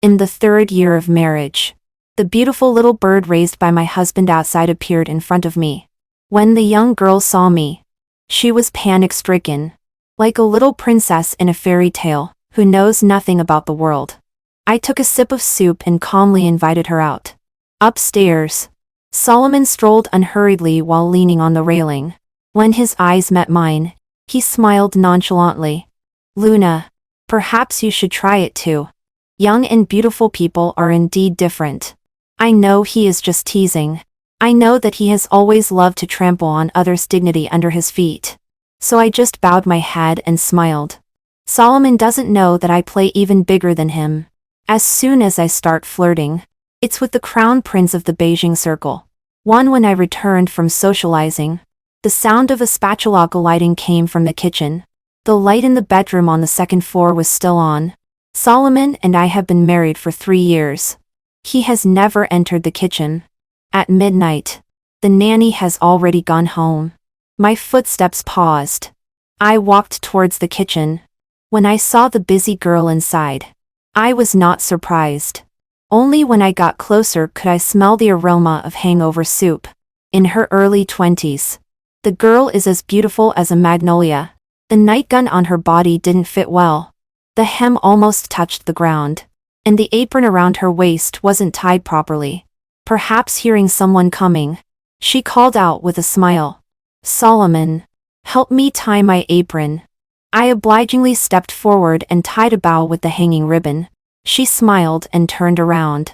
In the 3rd year of marriage. The beautiful little bird raised by my husband outside appeared in front of me. When the young girl saw me, she was panic-stricken, like a little princess in a fairy tale, who knows nothing about the world. I took a sip of soup and calmly invited her out. Upstairs. Solomon strolled unhurriedly while leaning on the railing. When his eyes met mine, he smiled nonchalantly. Luna, perhaps you should try it too. Young and beautiful people are indeed different. I know he is just teasing. I know that he has always loved to trample on others' dignity under his feet. So I just bowed my head and smiled. Solomon doesn't know that I play even bigger than him. As soon as I start flirting, it's with the crown prince of the Beijing circle. When I returned from socializing, the sound of a spatula gliding came from the kitchen. The light in the bedroom on the 2nd floor was still on. Solomon and I have been married for 3 years. He has never entered the kitchen. At midnight, the nanny has already gone home. My footsteps paused. I walked towards the kitchen. When I saw the busy girl inside, I was not surprised. Only when I got closer could I smell the aroma of hangover soup. In her early 20s. The girl is as beautiful as a magnolia. The nightgown on her body didn't fit well. The hem almost touched the ground, and the apron around her waist wasn't tied properly. Perhaps hearing someone coming, she called out with a smile. Solomon, help me tie my apron. I obligingly stepped forward and tied a bow with the hanging ribbon. She smiled and turned around.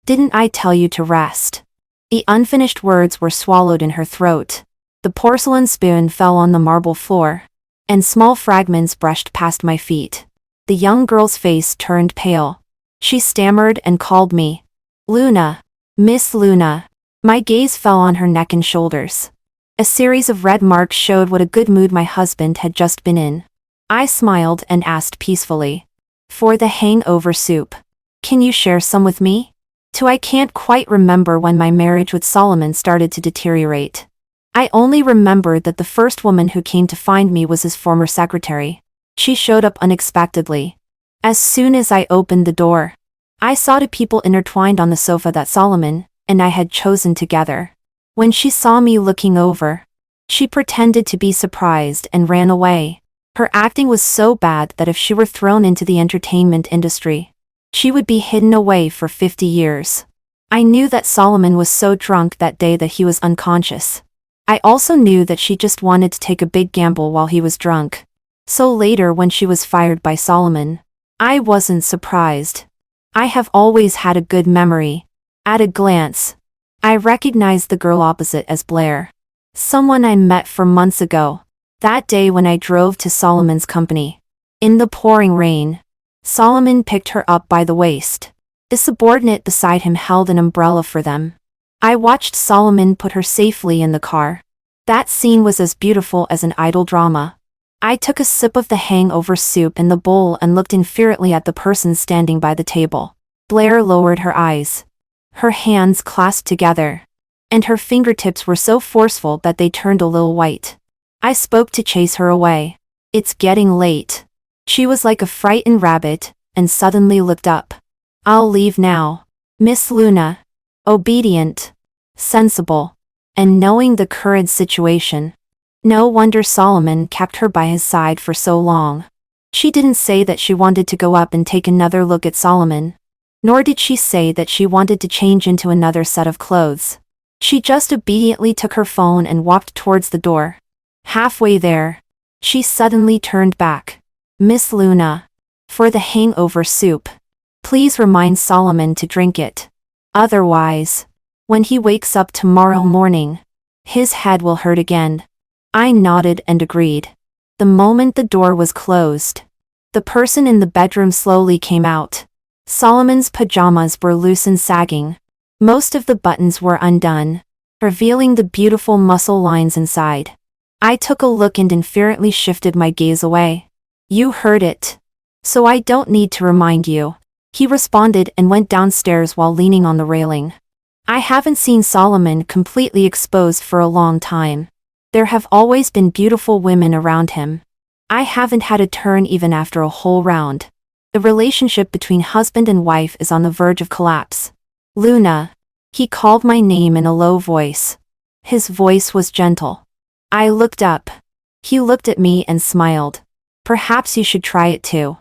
Didn't I tell you to rest? The unfinished words were swallowed in her throat. The porcelain spoon fell on the marble floor, and small fragments brushed past my feet. The young girl's face turned pale. She stammered and called me. Luna. Miss Luna. My gaze fell on her neck and shoulders. A series of red marks showed what a good mood my husband had just been in. I smiled and asked peacefully. For the hangover soup. Can you share some with me? I can't quite remember when my marriage with Solomon started to deteriorate. I only remember that the first woman who came to find me was his former secretary. She showed up unexpectedly. As soon as I opened the door, I saw 2 people intertwined on the sofa that Solomon and I had chosen together. When she saw me looking over, she pretended to be surprised and ran away. Her acting was so bad that if she were thrown into the entertainment industry, she would be hidden away for 50 years. I knew that Solomon was so drunk that day that he was unconscious. I also knew that she just wanted to take a big gamble while he was drunk. So later when she was fired by Solomon, I wasn't surprised. I have always had a good memory. At a glance, I recognized the girl opposite as Blair. Someone I met 4 months ago. That day when I drove to Solomon's company. In the pouring rain, Solomon picked her up by the waist. The subordinate beside him held an umbrella for them. I watched Solomon put her safely in the car. That scene was as beautiful as an idle drama. I took a sip of the hangover soup in the bowl and looked infuriately at the person standing by the table. Blair lowered her eyes. Her hands clasped together, and her fingertips were so forceful that they turned a little white. I spoke to chase her away. It's getting late. She was like a frightened rabbit, and suddenly looked up. I'll leave now. Miss Luna. Obedient, sensible, and knowing the current situation. No wonder Solomon kept her by his side for so long. She didn't say that she wanted to go up and take another look at Solomon. Nor did she say that she wanted to change into another set of clothes. She just obediently took her phone and walked towards the door. Halfway there, she suddenly turned back. Miss Luna. For the hangover soup. Please remind Solomon to drink it. Otherwise, when he wakes up tomorrow morning, his head will hurt again. I nodded and agreed. The moment the door was closed, the person in the bedroom slowly came out. Solomon's pajamas were loose and sagging. Most of the buttons were undone, revealing the beautiful muscle lines inside. I took a look and infuriately shifted my gaze away. You heard it. So I don't need to remind you. He responded and went downstairs while leaning on the railing. I haven't seen Solomon completely exposed for a long time. There have always been beautiful women around him. I haven't had a turn even after a whole round. The relationship between husband and wife is on the verge of collapse. Luna. He called my name in a low voice. His voice was gentle. I looked up. He looked at me and smiled. Perhaps you should try it too.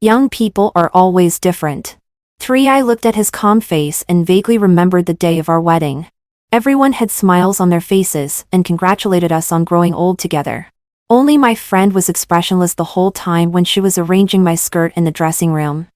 Young people are always different. 3. I looked at his calm face and vaguely remembered the day of our wedding. Everyone had smiles on their faces and congratulated us on growing old together. Only my friend was expressionless the whole time when she was arranging my skirt in the dressing room.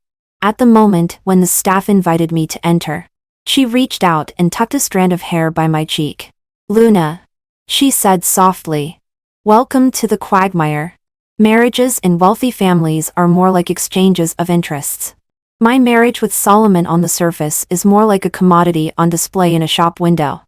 At the moment when the staff invited me to enter, she reached out and tucked a strand of hair by my cheek. Luna, she said softly. Welcome to the quagmire. Marriages in wealthy families are more like exchanges of interests. My marriage with Solomon on the surface is more like a commodity on display in a shop window.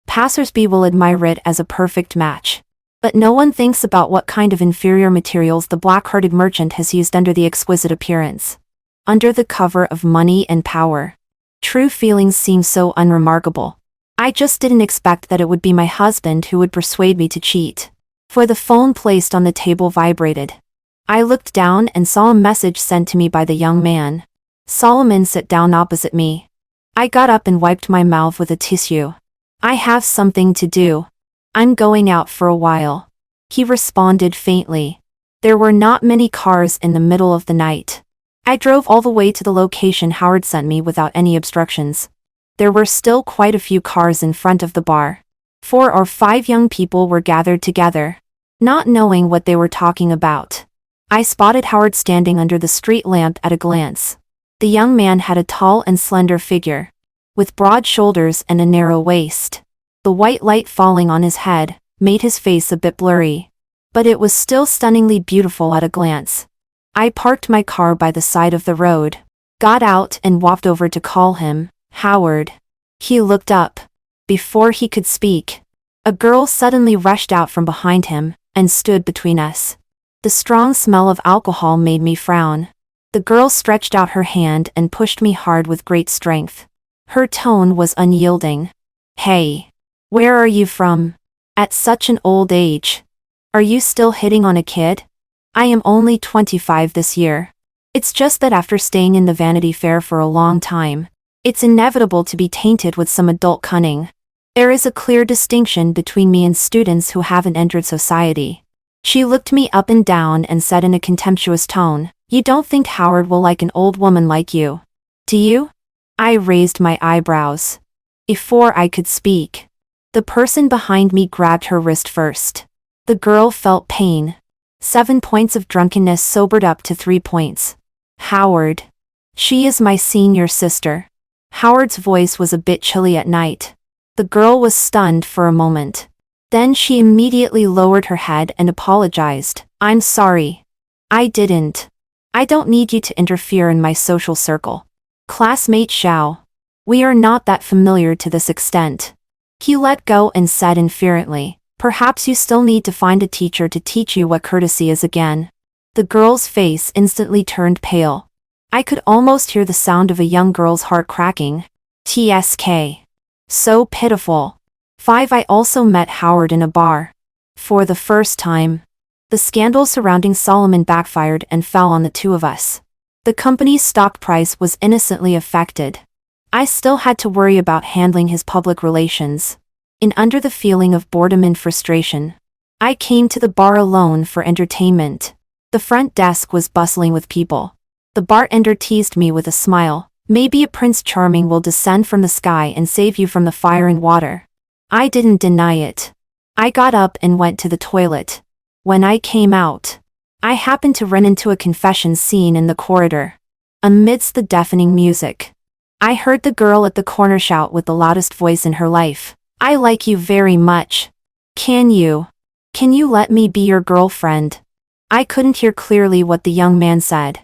Passersby will admire it as a perfect match. But no one thinks about what kind of inferior materials the black-hearted merchant has used under the exquisite appearance. Under the cover of money and power. True feelings seem so unremarkable. I just didn't expect that it would be my husband who would persuade me to cheat. For the phone placed on the table vibrated. I looked down and saw a message sent to me by the young man. Solomon sat down opposite me. I got up and wiped my mouth with a tissue. I have something to do. I'm going out for a while. He responded faintly. There were not many cars in the middle of the night. I drove all the way to the location Howard sent me without any obstructions. There were still quite a few cars in front of the bar. 4 or 5 young people were gathered together, not knowing what they were talking about. I spotted Howard standing under the street lamp at a glance. The young man had a tall and slender figure, with broad shoulders and a narrow waist. The white light falling on his head made his face a bit blurry, but it was still stunningly beautiful at a glance. I parked my car by the side of the road, got out and walked over to call him. Howard. He looked up. Before he could speak, a girl suddenly rushed out from behind him and stood between us. The strong smell of alcohol made me frown. The girl stretched out her hand and pushed me hard with great strength. Her tone was unyielding. Hey. Where are you from? At such an old age. Are you still hitting on a kid? I am only 25 this year. It's just that after staying in the Vanity Fair for a long time, it's inevitable to be tainted with some adult cunning. There is a clear distinction between me and students who haven't entered society. She looked me up and down and said in a contemptuous tone, You don't think Howard will like an old woman like you? Do you? I raised my eyebrows. Before I could speak, the person behind me grabbed her wrist first. The girl felt pain. 7 points of drunkenness sobered up to 3 points. Howard. She is my senior sister. Howard's voice was a bit chilly at night. The girl was stunned for a moment. Then she immediately lowered her head and apologized. I'm sorry. I didn't. I don't need you to interfere in my social circle. Classmate Xiao. We are not that familiar to this extent. He let go and said inferently, Perhaps you still need to find a teacher to teach you what courtesy is again. The girl's face instantly turned pale. I could almost hear the sound of a young girl's heart cracking. TSK. So pitiful. 5. I also met Howard in a bar. For the first time. The scandal surrounding Solomon backfired and fell on the two of us. The company's stock price was innocently affected. I still had to worry about handling his public relations. Under the feeling of boredom and frustration, I came to the bar alone for entertainment. The front desk was bustling with people. The bartender teased me with a smile. Maybe a Prince Charming will descend from the sky and save you from the fire and water. I didn't deny it. I got up and went to the toilet. When I came out, I happened to run into a confession scene in the corridor. Amidst the deafening music, I heard the girl at the corner shout with the loudest voice in her life, I like you very much. Can you let me be your girlfriend? I couldn't hear clearly what the young man said.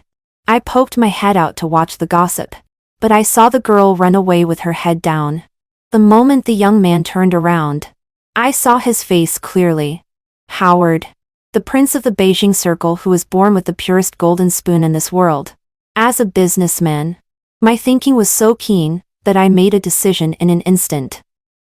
I poked my head out to watch the gossip, but I saw the girl run away with her head down. The moment the young man turned around, I saw his face clearly. Howard. The prince of the Beijing circle who was born with the purest golden spoon in this world. As a businessman, my thinking was so keen that I made a decision in an instant.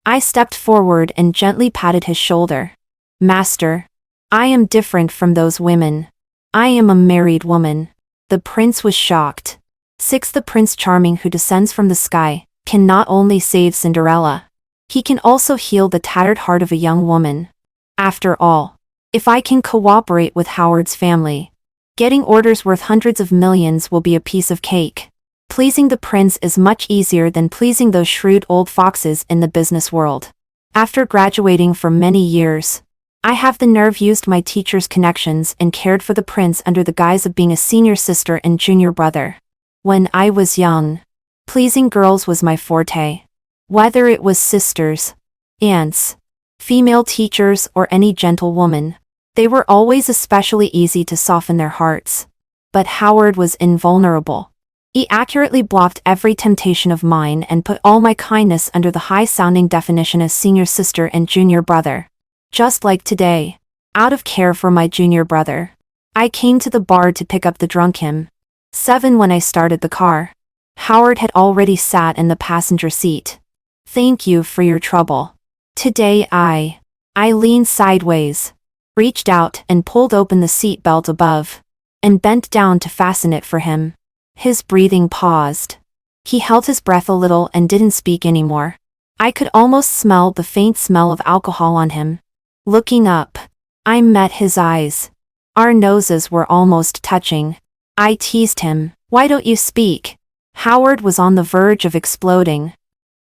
I stepped forward and gently patted his shoulder. Master, I am different from those women. I am a married woman. The prince was shocked. 6. The Prince Charming who descends from the sky can not only save Cinderella, he can also heal the tattered heart of a young woman. After all, if I can cooperate with Howard's family, getting orders worth hundreds of millions will be a piece of cake. Pleasing the prince is much easier than pleasing those shrewd old foxes in the business world. After graduating for many years, I have the nerve used my teacher's connections and cared for the prince under the guise of being a senior sister and junior brother. When I was young, pleasing girls was my forte. Whether it was sisters, aunts, female teachers, or any gentlewoman, they were always especially easy to soften their hearts. But Howard was invulnerable. He accurately blocked every temptation of mine and put all my kindness under the high-sounding definition as senior sister and junior brother. Just like today, out of care for my junior brother, I came to the bar to pick up the drunk him. 7. When I started the car, Howard had already sat in the passenger seat. Thank you for your trouble. Today I leaned sideways, reached out and pulled open the seat belt above, and bent down to fasten it for him. His breathing paused. He held his breath a little and didn't speak anymore. I could almost smell the faint smell of alcohol on him. Looking up, I met his eyes. Our noses were almost touching. I teased him. Why don't you speak? Howard was on the verge of exploding.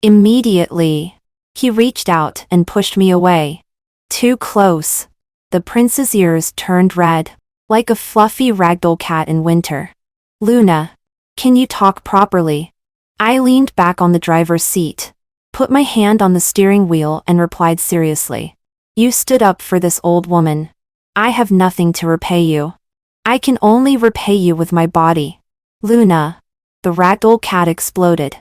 Immediately, he reached out and pushed me away. Too close. The prince's ears turned red, like a fluffy ragdoll cat in winter. Luna, can you talk properly? I leaned back on the driver's seat, put my hand on the steering wheel and replied seriously. You stood up for this old woman. I have nothing to repay you. I can only repay you with my body. Luna. The ragdoll cat exploded.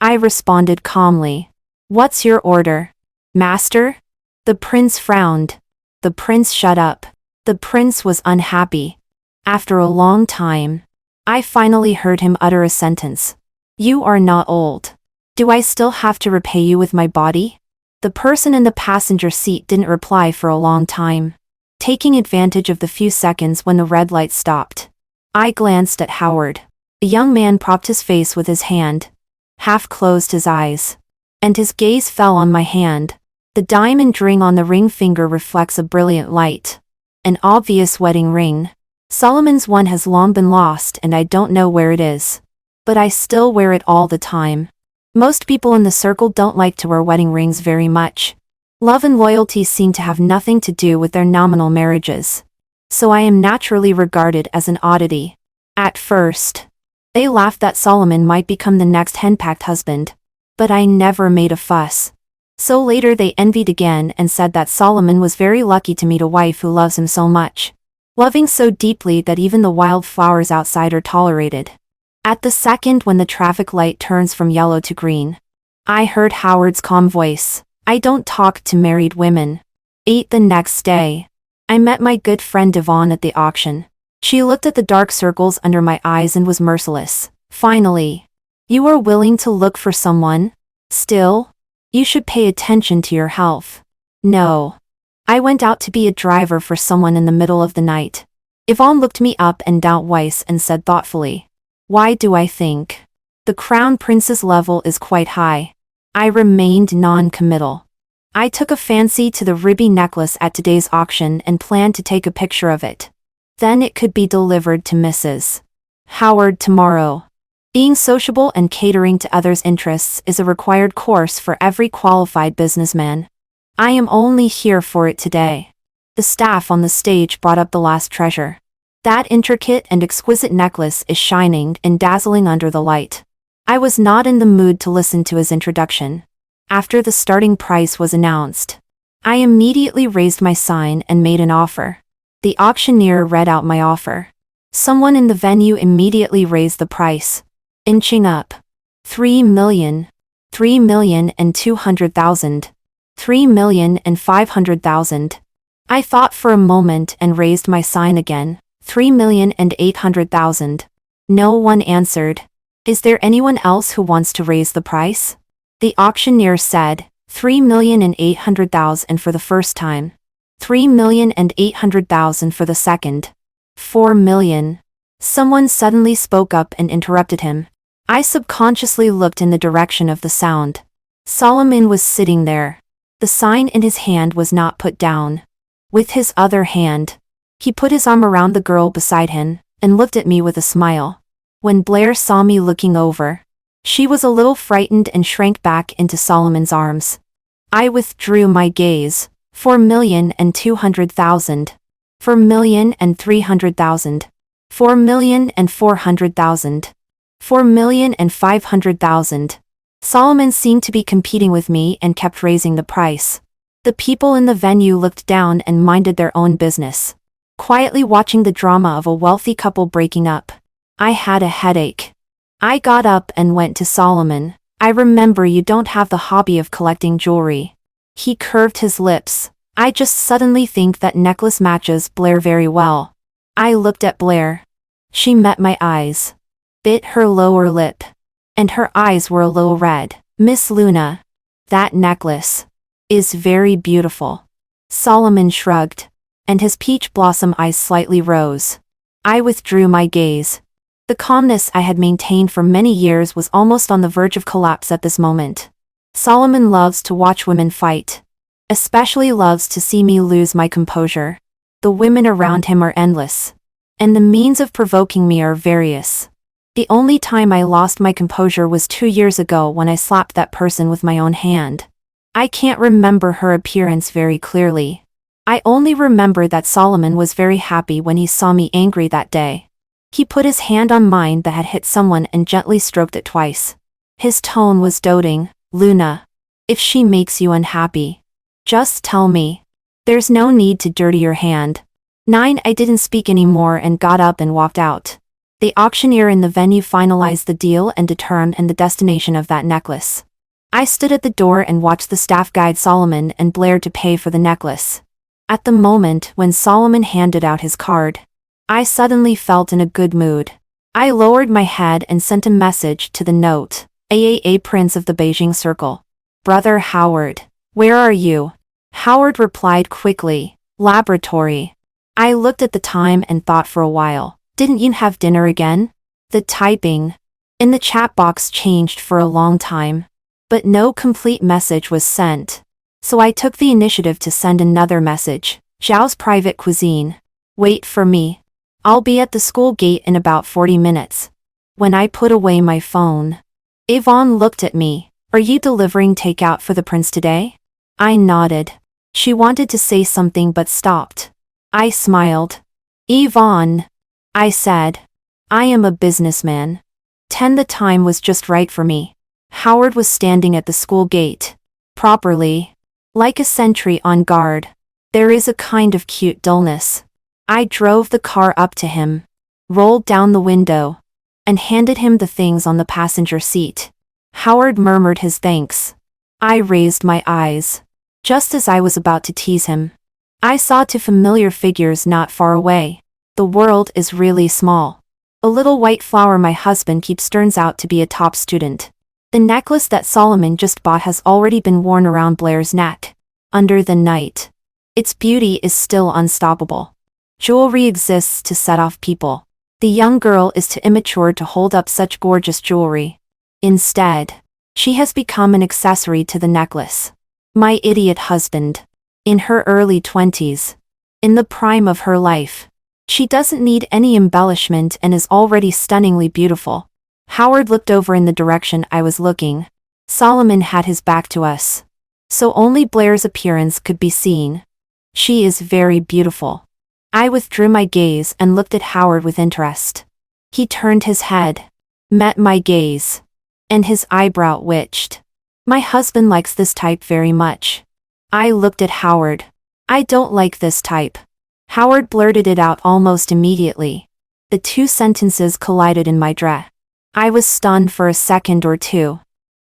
I responded calmly. What's your order? Master? The prince frowned. The prince shut up. The prince was unhappy. After a long time, I finally heard him utter a sentence. You are not old. Do I still have to repay you with my body? The person in the passenger seat didn't reply for a long time, taking advantage of the few seconds when the red light stopped. I glanced at Howard. The young man propped his face with his hand, half closed his eyes, and his gaze fell on my hand. The diamond ring on the ring finger reflects a brilliant light. An obvious wedding ring. Solomon's one has long been lost and I don't know where it is. But I still wear it all the time. Most people in the circle don't like to wear wedding rings very much. Love and loyalty seem to have nothing to do with their nominal marriages. So I am naturally regarded as an oddity. At first, they laughed that Solomon might become the next henpecked husband. But I never made a fuss. So later they envied again and said that Solomon was very lucky to meet a wife who loves him so much. Loving so deeply that even the wild flowers outside are tolerated. At the second when the traffic light turns from yellow to green, I heard Howard's calm voice. I don't talk to married women. 8. The next day, I met my good friend Yvonne at the auction. She looked at the dark circles under my eyes and was merciless. Finally. You are willing to look for someone? Still? You should pay attention to your health. No. I went out to be a driver for someone in the middle of the night. Yvonne looked me up and down twice and said thoughtfully. Why do I think? The crown prince's level is quite high. I remained non-committal. I took a fancy to the ruby necklace at today's auction and planned to take a picture of it. Then it could be delivered to Mrs. Howard tomorrow. Being sociable and catering to others' interests is a required course for every qualified businessman. I am only here for it today. The staff on the stage brought up the last treasure. That intricate and exquisite necklace is shining and dazzling under the light. I was not in the mood to listen to his introduction. After the starting price was announced, I immediately raised my sign and made an offer. The auctioneer read out my offer. Someone in the venue immediately raised the price, inching up. 3 million. 3,200,000. 3,500,000. I thought for a moment and raised my sign again. 3,800,000. No one answered. Is there anyone else who wants to raise the price? The auctioneer said, 3,800,000 for the first time. 3,800,000 for the second. 4 million. Someone suddenly spoke up and interrupted him. I subconsciously looked in the direction of the sound. Solomon was sitting there. The sign in his hand was not put down. With his other hand, he put his arm around the girl beside him and looked at me with a smile. When Blair saw me looking over, she was a little frightened and shrank back into Solomon's arms. I withdrew my gaze. 4,200,000. 4,300,000. 4,400,000. 4,500,000. Solomon seemed to be competing with me and kept raising the price. The people in the venue looked down and minded their own business, quietly watching the drama of a wealthy couple breaking up. I had a headache. I got up and went to Solomon. I remember you don't have the hobby of collecting jewelry. He curved his lips. I just suddenly think that necklace matches Blair very well. I looked at Blair. She met my eyes, bit her lower lip, and her eyes were a little red. Miss Luna, that necklace is very beautiful. Solomon shrugged, and his peach blossom eyes slightly rose. I withdrew my gaze. The calmness I had maintained for many years was almost on the verge of collapse at this moment. Solomon loves to watch women fight. Especially loves to see me lose my composure. The women around him are endless, and the means of provoking me are various. The only time I lost my composure was 2 years ago when I slapped that person with my own hand. I can't remember her appearance very clearly. I only remember that Solomon was very happy when he saw me angry that day. He put his hand on mine that had hit someone and gently stroked it twice. His tone was doting. Luna, if she makes you unhappy, just tell me. There's no need to dirty your hand. 9. I didn't speak anymore and got up and walked out. The auctioneer in the venue finalized the deal and determined the destination of that necklace. I stood at the door and watched the staff guide Solomon and Blair to pay for the necklace. At the moment when Solomon handed out his card, I suddenly felt in a good mood. I lowered my head and sent a message to the note. AAA Prince of the Beijing Circle. Brother Howard, where are you? Howard replied quickly. Laboratory. I looked at the time and thought for a while. Didn't you have dinner again? The typing in the chat box changed for a long time, but no complete message was sent. So I took the initiative to send another message. Zhao's private cuisine. Wait for me. I'll be at the school gate in about 40 minutes. When I put away my phone, Yvonne looked at me. Are you delivering takeout for the prince today? I nodded. She wanted to say something but stopped. I smiled. Yvonne, I said. I am a businessman. 10. The time was just right for me. Howard was standing at the school gate. Properly. Like a sentry on guard. There is a kind of cute dullness. I drove the car up to him, rolled down the window, and handed him the things on the passenger seat. Howard murmured his thanks. I raised my eyes. Just as I was about to tease him, I saw two familiar figures not far away. The world is really small. A little white flower my husband keeps turns out to be a top student. The necklace that Solomon just bought has already been worn around Blair's neck. Under the night, its beauty is still unstoppable. Jewelry exists to set off people. The young girl is too immature to hold up such gorgeous jewelry. Instead, she has become an accessory to the necklace. My idiot husband. In her early 20s. In the prime of her life. She doesn't need any embellishment and is already stunningly beautiful. Howard looked over in the direction I was looking. Solomon had his back to us, so only Blair's appearance could be seen. She is very beautiful. I withdrew my gaze and looked at Howard with interest. He turned his head, met my gaze, and his eyebrow twitched. My husband likes this type very much. I looked at Howard. I don't like this type. Howard blurted it out almost immediately. The two sentences collided in my dread. I was stunned for a second or two,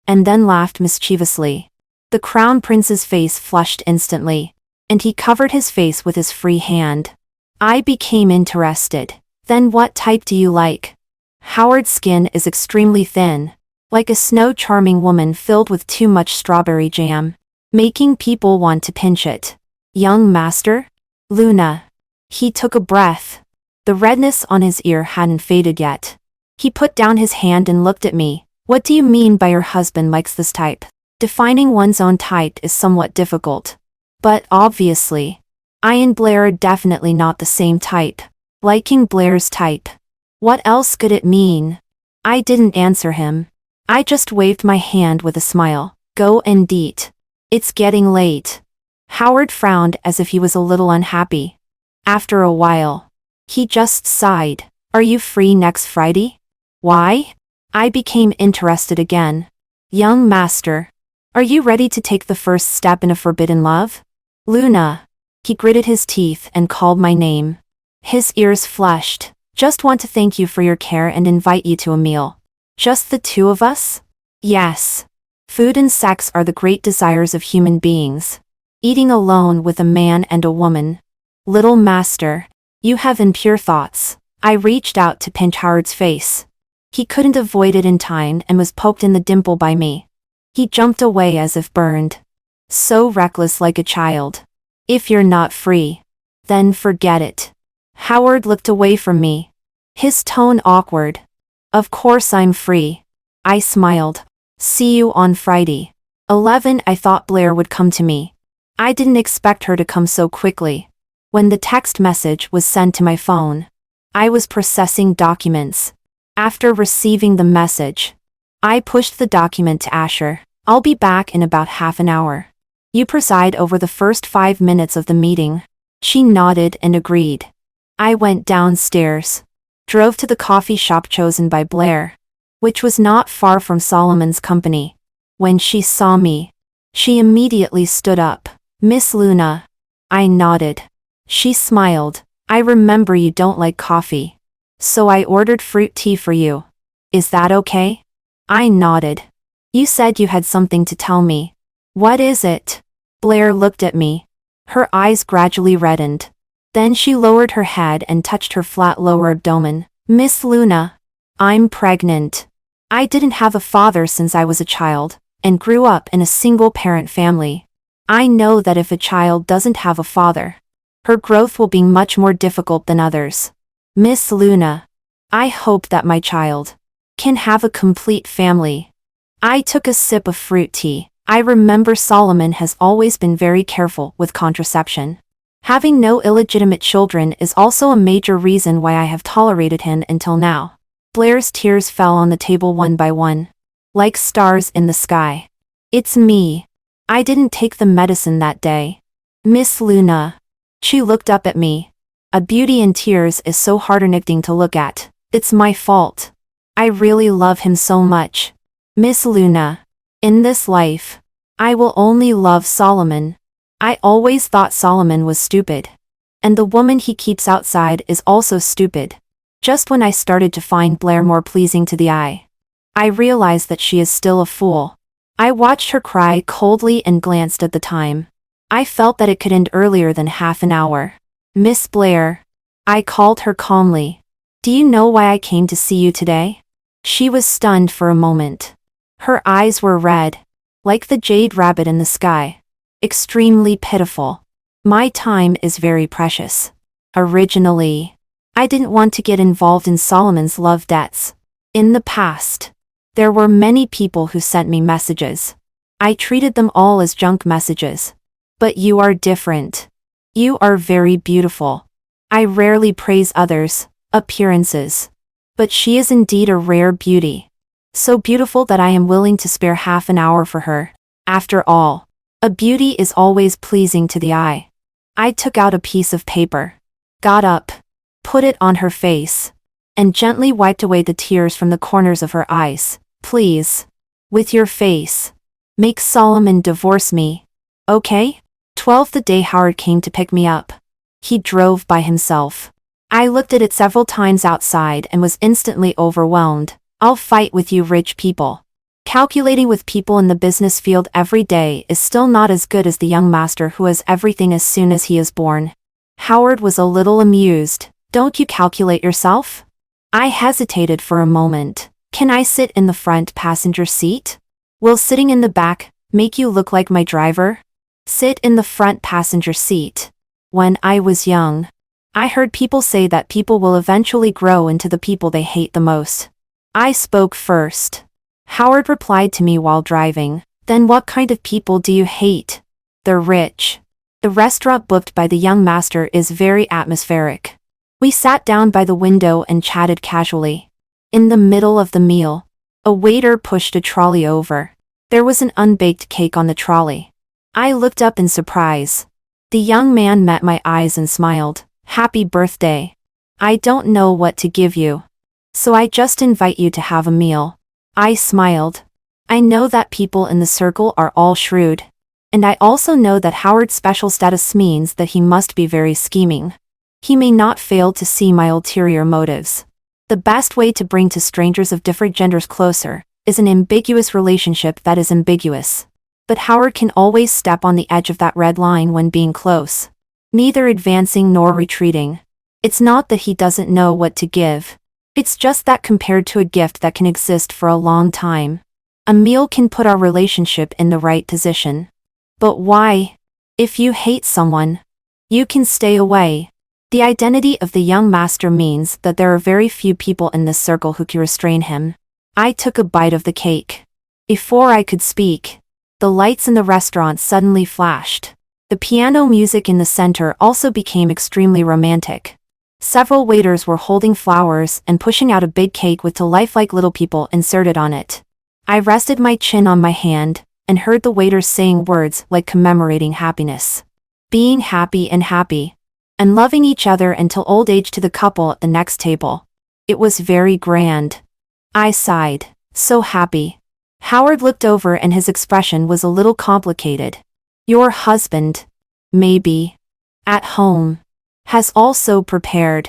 and then laughed mischievously. The crown prince's face flushed instantly, and he covered his face with his free hand. I became interested. Then what type do you like? Howard's skin is extremely thin, like a snow-charming woman filled with too much strawberry jam, making people want to pinch it. Young master? Luna. He took a breath. The redness on his ear hadn't faded yet. He put down his hand and looked at me. What do you mean by your husband likes this type? Defining one's own type is somewhat difficult. But obviously, I and Blair are definitely not the same type. Liking Blair's type. What else could it mean? I didn't answer him. I just waved my hand with a smile. Go and eat. It's getting late. Howard frowned as if he was a little unhappy. After a while, he just sighed. Are you free next Friday? Why? I became interested again. Young master, are you ready to take the first step in a forbidden love? Luna. He gritted his teeth and called my name. His ears flushed. Just want to thank you for your care and invite you to a meal. Just the two of us? Yes. Food and sex are the great desires of human beings. Eating alone with a man and a woman. Little master, you have impure thoughts. I reached out to pinch Howard's face. He couldn't avoid it in time and was poked in the dimple by me. He jumped away as if burned. So reckless, like a child. If you're not free, then forget it. Howard looked away from me. His tone awkward. Of course I'm free. I smiled. See you on Friday. 11. I thought Blair would come to me. I didn't expect her to come so quickly. When the text message was sent to my phone, I was processing documents. After receiving the message, I pushed the document to Asher. I'll be back in about half an hour. You preside over the first 5 minutes of the meeting. She nodded and agreed. I went downstairs, drove to the coffee shop chosen by Blair, which was not far from Solomon's company. When she saw me, she immediately stood up. Miss Luna. I nodded. She smiled. I remember you don't like coffee. So I ordered fruit tea for you. Is that okay? I nodded. You said you had something to tell me. What is it? Blair looked at me. Her eyes gradually reddened. Then she lowered her head and touched her flat lower abdomen. Miss Luna, I'm pregnant. I didn't have a father since I was a child, and grew up in a single-parent family. I know that if a child doesn't have a father, her growth will be much more difficult than others. Miss Luna, I hope that my child can have a complete family. I took a sip of fruit tea. I remember Solomon has always been very careful with contraception. Having no illegitimate children is also a major reason why I have tolerated him until now. Blair's tears fell on the table one by one, like stars in the sky. It's me. I didn't take the medicine that day. Miss Luna. She looked up at me. A beauty in tears is so heartbreaking to look at. It's my fault. I really love him so much. Miss Luna. In this life, I will only love Solomon. I always thought Solomon was stupid. And the woman he keeps outside is also stupid. Just when I started to find Blair more pleasing to the eye, I realized that she is still a fool. I watched her cry coldly and glanced at the time. I felt that it could end earlier than half an hour. Miss Blair. I called her calmly. Do you know why I came to see you today? She was stunned for a moment. Her eyes were red, like the jade rabbit in the sky. Extremely pitiful. My time is very precious. Originally, I didn't want to get involved in Solomon's love debts. In the past, there were many people who sent me messages. I treated them all as junk messages. But you are different. You are very beautiful. I rarely praise others' appearances. But she is indeed a rare beauty. So beautiful that I am willing to spare half an hour for her. After all, a beauty is always pleasing to the eye. I took out a piece of paper, got up, put it on her face, and gently wiped away the tears from the corners of her eyes. Please, with your face, make Solomon divorce me. Okay? 12. The day Howard came to pick me up, he drove by himself. I looked at it several times outside and was instantly overwhelmed. I'll fight with you rich people. Calculating with people in the business field every day is still not as good as the young master who has everything as soon as he is born. Howard was a little amused. Don't you calculate yourself? I hesitated for a moment. Can I sit in the front passenger seat? Will sitting in the back make you look like my driver? Sit in the front passenger seat. When I was young, I heard people say that people will eventually grow into the people they hate the most. I spoke first. Howard replied to me while driving. Then what kind of people do you hate? The rich. The restaurant booked by the young master is very atmospheric. We sat down by the window and chatted casually. In the middle of the meal, a waiter pushed a trolley over. There was an unbaked cake on the trolley. I looked up in surprise. The young man met my eyes and smiled. Happy birthday. I don't know what to give you, so I just invite you to have a meal. I smiled. I know that people in the circle are all shrewd. And I also know that Howard's special status means that he must be very scheming. He may not fail to see my ulterior motives. The best way to bring two strangers of different genders closer is an ambiguous relationship that is ambiguous. But Howard can always step on the edge of that red line when being close, neither advancing nor retreating. It's not that he doesn't know what to give. It's just that compared to a gift that can exist for a long time, a meal can put our relationship in the right position. But why? If you hate someone, you can stay away. The identity of the young master means that there are very few people in this circle who can restrain him. I took a bite of the cake. Before I could speak, the lights in the restaurant suddenly flashed. The piano music in the center also became extremely romantic. Several waiters were holding flowers and pushing out a big cake with two lifelike little people inserted on it. I rested my chin on my hand and heard the waiters saying words like commemorating happiness, being happy, and loving each other until old age to the couple at the next table. It was very grand. I sighed. So happy. Howard looked over and his expression was a little complicated. Your husband, maybe, at home, has also prepared,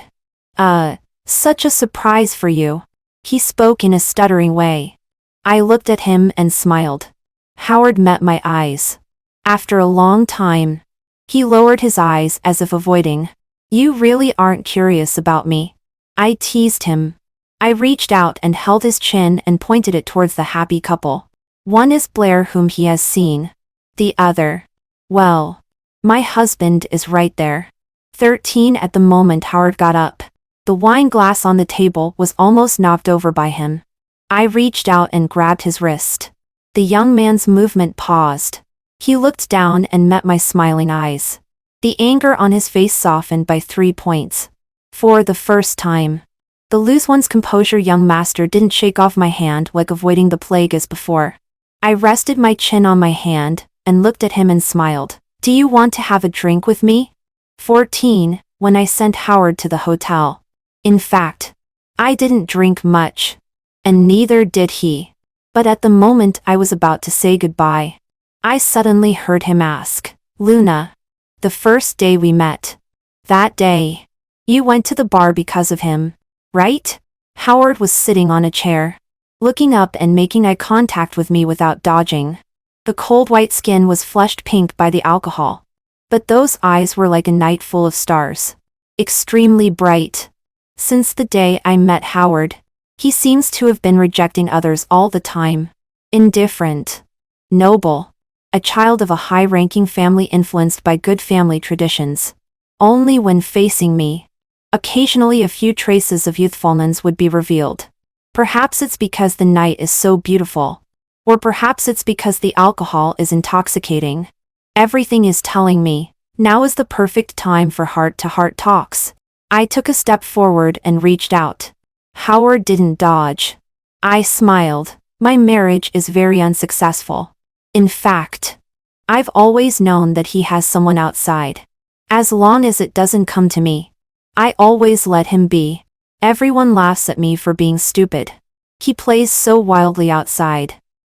such a surprise for you. He spoke in a stuttering way. I looked at him and smiled. Howard met my eyes. After a long time, he lowered his eyes as if avoiding. You really aren't curious about me. I teased him. I reached out and held his chin and pointed it towards the happy couple. One is Blair, whom he has seen. The other, well, my husband is right there. 13 at the moment. Howard got up. The wine glass on the table was almost knocked over by him. I reached out and grabbed his wrist. The young man's movement paused. He looked down and met my smiling eyes. The anger on his face softened by 3 points. For the first time, the lose one's composure young master didn't shake off my hand like avoiding the plague as before. I rested my chin on my hand and looked at him and smiled. Do you want to have a drink with me? 14, when I sent Howard to the hotel. In fact, I didn't drink much, and neither did he. But at the moment I was about to say goodbye, I suddenly heard him ask, Luna, the first day we met, that day, you went to the bar because of him, right? Howard was sitting on a chair, looking up and making eye contact with me without dodging. The cold white skin was flushed pink by the alcohol, but those eyes were like a night full of stars, extremely bright. Since the day I met Howard, he seems to have been rejecting others all the time. Indifferent. Noble. A child of a high-ranking family influenced by good family traditions. Only when facing me, occasionally a few traces of youthfulness would be revealed. Perhaps it's because the night is so beautiful. Or perhaps it's because the alcohol is intoxicating. Everything is telling me, now is the perfect time for heart-to-heart talks. I took a step forward and reached out. Howard didn't dodge. I smiled. My marriage is very unsuccessful. In fact, I've always known that he has someone outside. As long as it doesn't come to me, I always let him be. Everyone laughs at me for being stupid. He plays so wildly outside.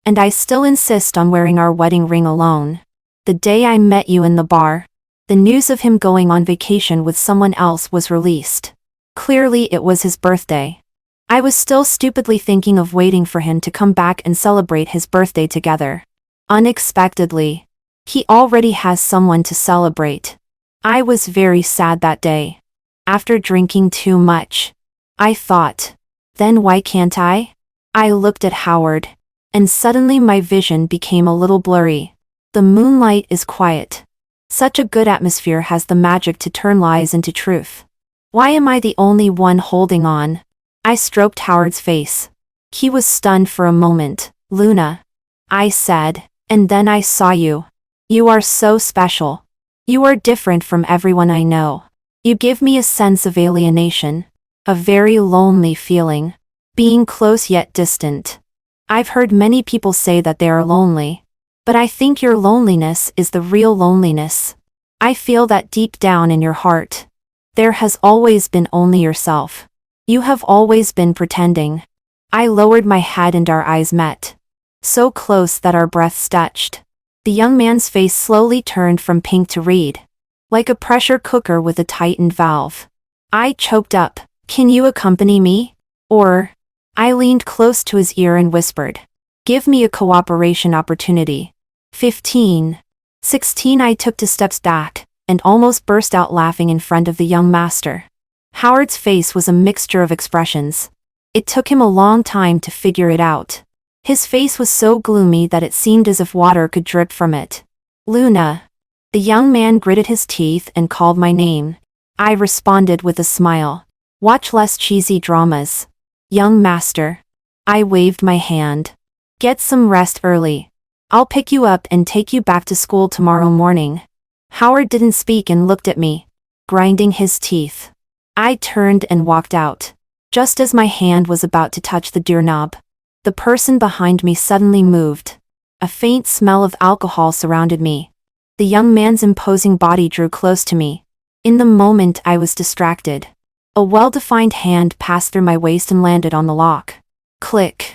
And I still insist on wearing our wedding ring alone. The day I met you in the bar, the news of him going on vacation with someone else was released. Clearly it was his birthday. I was still stupidly thinking of waiting for him to come back and celebrate his birthday together. Unexpectedly, he already has someone to celebrate. I was very sad that day. After drinking too much, I thought, then why can't I? I looked at Howard, and suddenly my vision became a little blurry. The moonlight is quiet. Such a good atmosphere has the magic to turn lies into truth. Why am I the only one holding on? I stroked Howard's face. He was stunned for a moment. Luna, I said, and then I saw you. You are so special. You are different from everyone I know. You give me a sense of alienation. A very lonely feeling. Being close yet distant. I've heard many people say that they are lonely. But I think your loneliness is the real loneliness. I feel that deep down in your heart. There has always been only yourself. You have always been pretending. I lowered my head and our eyes met. So close that our breaths touched. The young man's face slowly turned from pink to red. Like a pressure cooker with a tightened valve. I choked up. Can you accompany me? Or? I leaned close to his ear and whispered. Give me a cooperation opportunity. 15. 16. I took 2 steps back, and almost burst out laughing in front of the young master. Howard's face was a mixture of expressions. It took him a long time to figure it out. His face was so gloomy that it seemed as if water could drip from it. Luna. The young man gritted his teeth and called my name. I responded with a smile. Watch less cheesy dramas. Young master. I waved my hand. Get some rest early. I'll pick you up and take you back to school tomorrow morning. Howard didn't speak and looked at me, grinding his teeth. I turned and walked out. Just as my hand was about to touch the doorknob, the person behind me suddenly moved. A faint smell of alcohol surrounded me. The young man's imposing body drew close to me. In the moment I was distracted. A well-defined hand passed through my waist and landed on the lock. Click.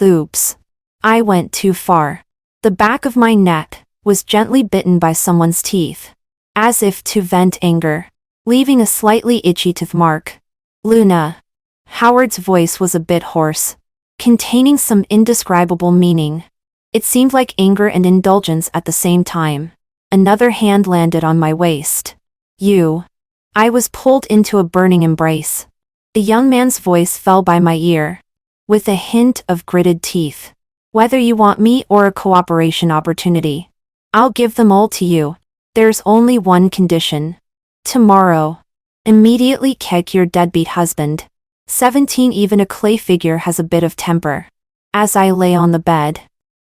Oops. I went too far. The back of my neck was gently bitten by someone's teeth, as if to vent anger, leaving a slightly itchy tooth mark. Luna. Howard's voice was a bit hoarse, containing some indescribable meaning. It seemed like anger and indulgence at the same time. Another hand landed on my waist. You. I was pulled into a burning embrace. The young man's voice fell by my ear, with a hint of gritted teeth. Whether you want me or a cooperation opportunity, I'll give them all to you. There's only one condition. Tomorrow. Immediately kick your deadbeat husband. 17. Even a clay figure has a bit of temper. As I lay on the bed,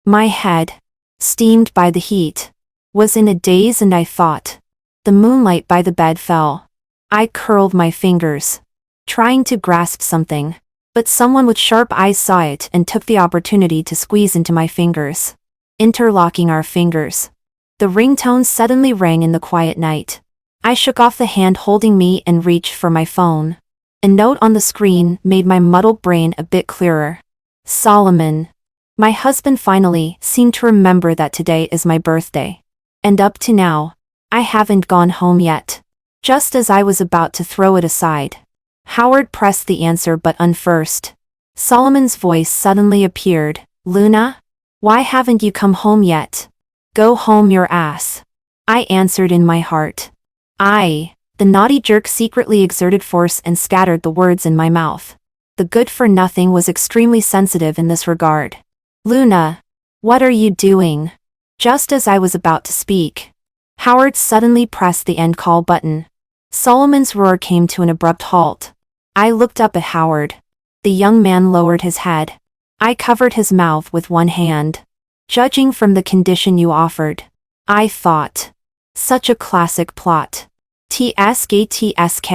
my head, steamed by the heat, was in a daze and I thought. The moonlight by the bed fell. I curled my fingers, trying to grasp something, but someone with sharp eyes saw it and took the opportunity to squeeze into my fingers. Interlocking our fingers. The ringtone suddenly rang in the quiet night. I shook off the hand holding me and reached for my phone. A note on the screen made my muddled brain a bit clearer. Solomon. My husband finally seemed to remember that today is my birthday. And up to now, I haven't gone home yet. Just as I was about to throw it aside, Howard pressed the answer button first. Solomon's voice suddenly appeared. Luna? Why haven't you come home yet? Go home your ass. I answered in my heart. The naughty jerk secretly exerted force and scattered the words in my mouth. The good-for-nothing was extremely sensitive in this regard. Luna, what are you doing? Just as I was about to speak, Howard suddenly pressed the end call button. Solomon's roar came to an abrupt halt. I looked up at Howard. The young man lowered his head. I covered his mouth with one hand. Judging from the condition you offered, I thought. Such a classic plot. TSK.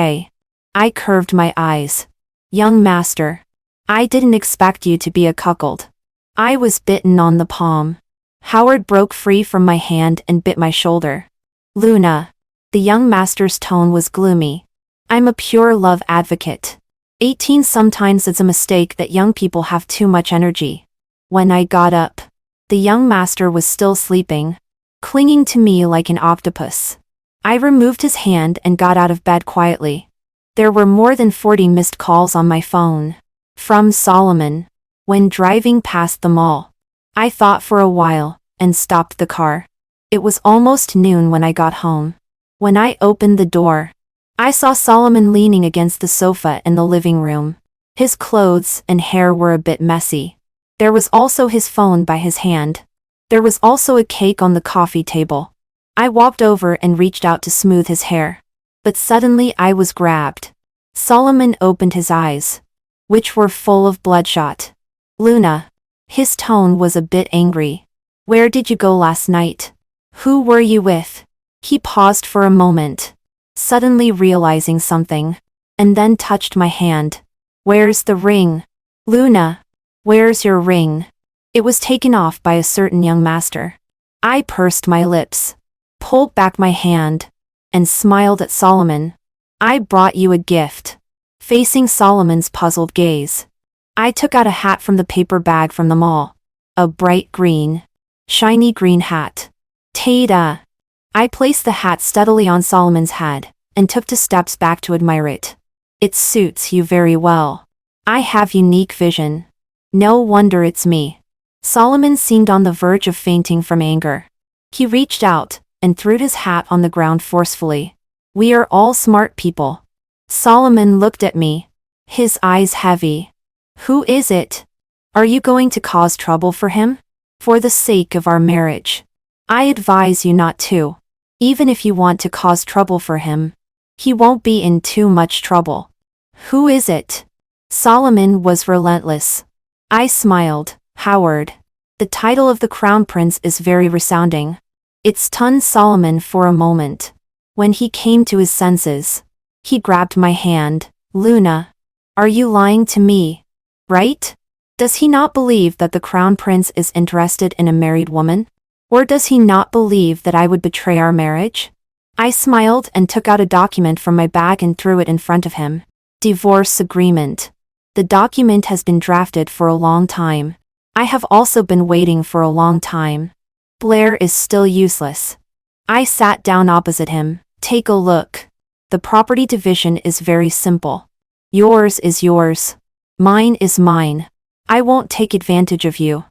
I curved my eyes. Young master. I didn't expect you to be a cuckold. I was bitten on the palm. Howard broke free from my hand and bit my shoulder. Luna. The young master's tone was gloomy. I'm a pure love advocate. 18. Sometimes it's a mistake that young people have too much energy. When I got up, the young master was still sleeping, clinging to me like an octopus. I removed his hand and got out of bed quietly. There were more than 40 missed calls on my phone. From Solomon. When driving past the mall, I thought for a while, and stopped the car. It was almost noon when I got home. When I opened the door, I saw Solomon leaning against the sofa in the living room. His clothes and hair were a bit messy. There was also his phone by his hand. There was also a cake on the coffee table. I walked over and reached out to smooth his hair. But suddenly I was grabbed. Solomon opened his eyes, which were full of bloodshot. Luna. His tone was a bit angry. Where did you go last night? Who were you with? He paused for a moment, suddenly realizing something, and then touched my hand. Where's the ring? Luna. Where's your ring? It was taken off by a certain young master. I pursed my lips, pulled back my hand, and smiled at Solomon. I brought you a gift. Facing Solomon's puzzled gaze, I took out a hat from the paper bag from the mall. A bright green, shiny green hat. Tada! I placed the hat steadily on Solomon's head, and took 2 steps back to admire it. It suits you very well. I have unique vision. No wonder it's me. Solomon seemed on the verge of fainting from anger. He reached out, and threw his hat on the ground forcefully. We are all smart people. Solomon looked at me, his eyes heavy. Who is it? Are you going to cause trouble for him? For the sake of our marriage, I advise you not to. Even if you want to cause trouble for him, he won't be in too much trouble. Who is it? Solomon was relentless. I smiled. Howard. The title of the crown prince is very resounding. It stunned Solomon for a moment. When he came to his senses, he grabbed my hand. Luna. Are you lying to me? Right? Does he not believe that the crown prince is interested in a married woman? Or does he not believe that I would betray our marriage? I smiled and took out a document from my bag and threw it in front of him. Divorce agreement. The document has been drafted for a long time. I have also been waiting for a long time. Blair is still useless. I sat down opposite him. Take a look. The property division is very simple. Yours is yours. Mine is mine. I won't take advantage of you.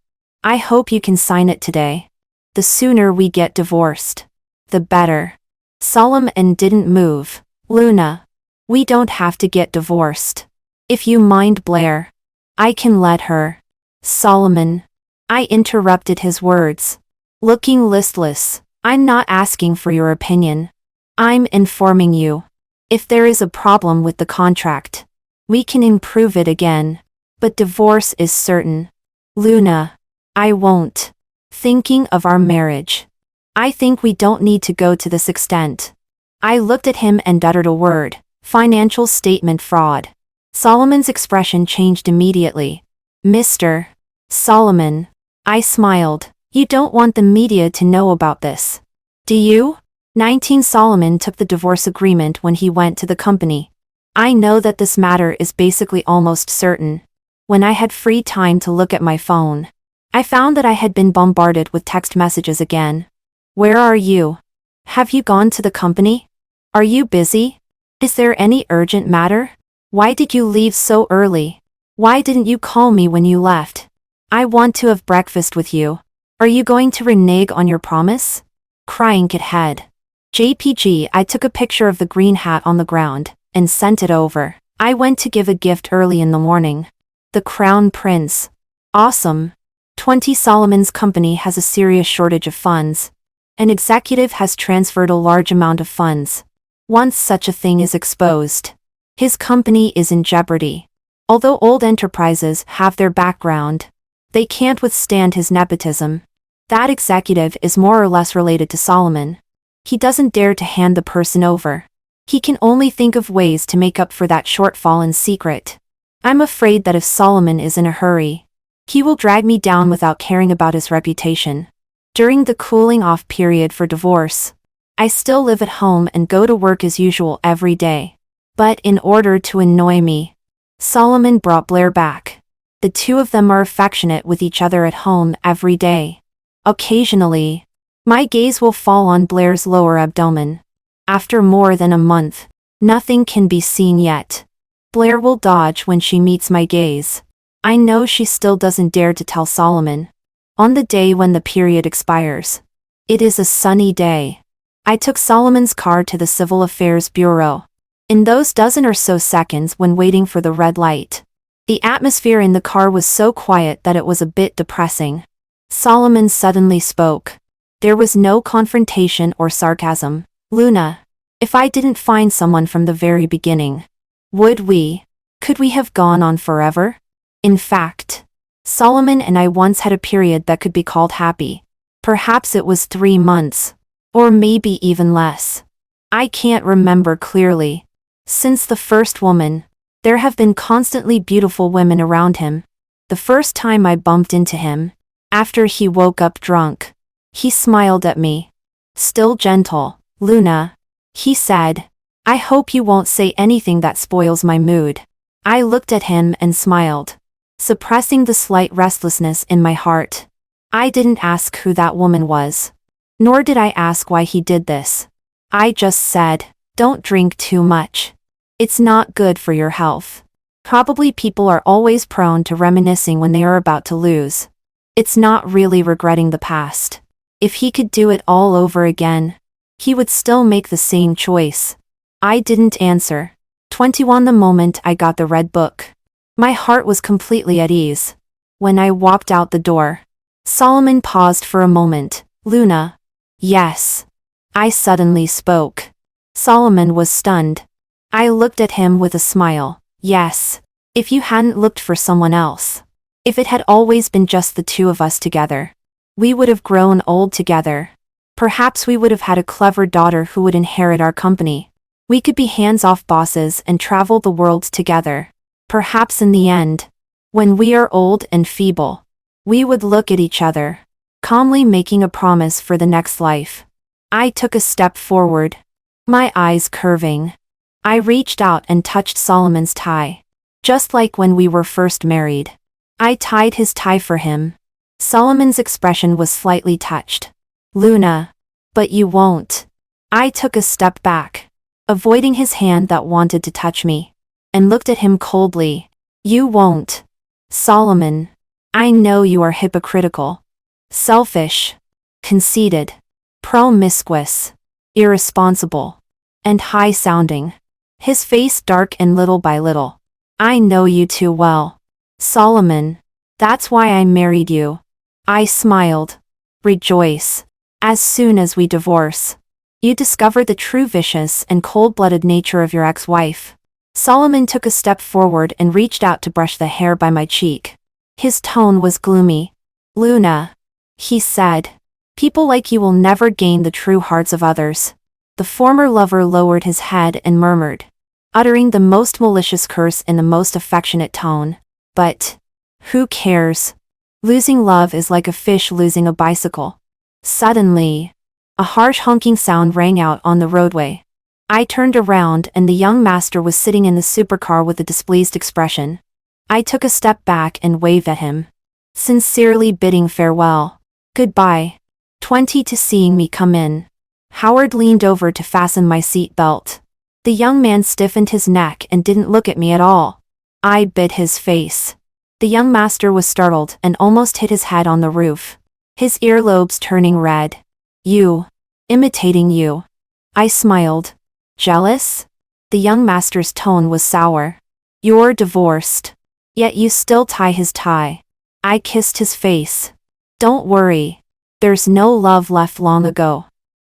I hope you can sign it today. The sooner we get divorced, the better. Solomon didn't move. Luna. We don't have to get divorced. If you mind Blair, I can let her. Solomon. I interrupted his words. Looking listless. I'm not asking for your opinion. I'm informing you. If there is a problem with the contract, we can improve it again. But divorce is certain. Luna. I won't. Thinking of our marriage. I think we don't need to go to this extent. I looked at him and uttered a word. Financial statement fraud. Solomon's expression changed immediately. Mr. Solomon. I smiled. You don't want the media to know about this. Do you? 19 Solomon took the divorce agreement when he went to the company. I know that this matter is basically almost certain. When I had free time to look at my phone, I found that I had been bombarded with text messages again. Where are you? Have you gone to the company? Are you busy? Is there any urgent matter? Why did you leave so early? Why didn't you call me when you left? I want to have breakfast with you. Are you going to renege on your promise? Crying kid head. JPG. I took a picture of the green hat on the ground and sent it over. I went to give a gift early in the morning. The crown prince. Awesome. 20 Solomon's company has a serious shortage of funds. An executive has transferred a large amount of funds. Once such a thing is exposed, his company is in jeopardy. Although old enterprises have their background, they can't withstand his nepotism. That executive is more or less related to Solomon. He doesn't dare to hand the person over. He can only think of ways to make up for that shortfall in secret. I'm afraid that if Solomon is in a hurry, he will drag me down without caring about his reputation. During the cooling off period for divorce, I still live at home and go to work as usual every day. But in order to annoy me, Solomon brought Blair back. The two of them are affectionate with each other at home every day. Occasionally, my gaze will fall on Blair's lower abdomen. After more than a month, nothing can be seen yet. Blair will dodge when she meets my gaze. I know she still doesn't dare to tell Solomon. On the day when the period expires, it is a sunny day. I took Solomon's car to the Civil Affairs Bureau. In those dozen or so seconds when waiting for the red light, the atmosphere in the car was so quiet that it was a bit depressing. Solomon suddenly spoke. There was no confrontation or sarcasm. Luna, if I didn't find someone from the very beginning, Would we? Could we have gone on forever? In fact, Solomon and I once had a period that could be called happy. Perhaps it was 3 months. Or maybe even less. I can't remember clearly. Since the first woman, there have been constantly beautiful women around him. The first time I bumped into him, after he woke up drunk, he smiled at me. Still gentle. Luna, he said, I hope you won't say anything that spoils my mood. I looked at him and smiled, suppressing the slight restlessness in my heart. I didn't ask who that woman was. Nor did I ask why he did this. I just said, don't drink too much. It's not good for your health. Probably people are always prone to reminiscing when they are about to lose. It's not really regretting the past. If he could do it all over again, he would still make the same choice. I didn't answer. 21 the moment I got the red book. My heart was completely at ease. When I walked out the door, Solomon paused for a moment. Luna. Yes. I suddenly spoke. Solomon was stunned. I looked at him with a smile. Yes. If you hadn't looked for someone else. If it had always been just the two of us together. We would have grown old together. Perhaps we would have had a clever daughter who would inherit our company. We could be hands-off bosses and travel the world together. Perhaps in the end, when we are old and feeble, we would look at each other, calmly making a promise for the next life. I took a step forward, my eyes curving. I reached out and touched Solomon's tie. Just like when we were first married. I tied his tie for him. Solomon's expression was slightly touched. Luna. But you won't. I took a step back, avoiding his hand that wanted to touch me, and looked at him coldly. You won't. Solomon. I know you are hypocritical, selfish, conceited, promiscuous, irresponsible, and high-sounding. His face darkened little by little. I know you too well. Solomon. That's why I married you. I smiled. Rejoice. As soon as we divorce, you discover the true vicious and cold-blooded nature of your ex-wife. Solomon took a step forward and reached out to brush the hair by my cheek. His tone was gloomy. Luna. He said. People like you will never gain the true hearts of others. The former lover lowered his head and murmured, uttering the most malicious curse in the most affectionate tone. But who cares? Losing love is like a fish losing a bicycle. Suddenly, a harsh honking sound rang out on the roadway. I turned around and the young master was sitting in the supercar with a displeased expression. I took a step back and waved at him, sincerely bidding farewell. Goodbye. 20 to seeing me come in. Howard leaned over to fasten my seat belt. The young man stiffened his neck and didn't look at me at all. I bit his face. The young master was startled and almost hit his head on the roof, his earlobes turning red. You. Imitating you. I smiled. Jealous? The young master's tone was sour. You're divorced. Yet you still tie his tie. I kissed his face. Don't worry. There's no love left long ago.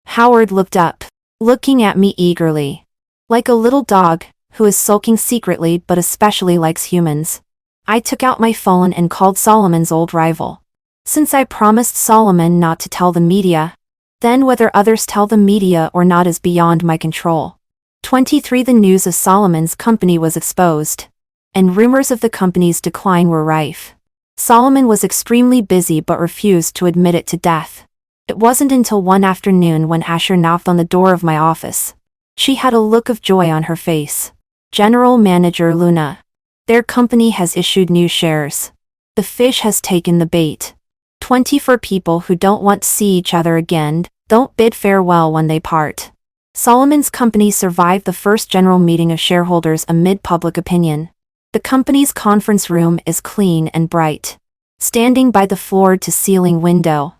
Howard looked up, looking at me eagerly. Like a little dog, who is sulking secretly but especially likes humans. I took out my phone and called Solomon's old rival. Since I promised Solomon not to tell the media, then whether others tell the media or not is beyond my control. 23 The news of Solomon's company was exposed, and rumors of the company's decline were rife. Solomon was extremely busy but refused to admit it to death. It wasn't until one afternoon when Asher knocked on the door of my office. She had a look of joy on her face. General Manager Luna. Their company has issued new shares. The fish has taken the bait. 20 For people who don't want to see each other again, don't bid farewell when they part. Solomon's company survived the first general meeting of shareholders amid public opinion. The company's conference room is clean and bright. Standing by the floor-to-ceiling window,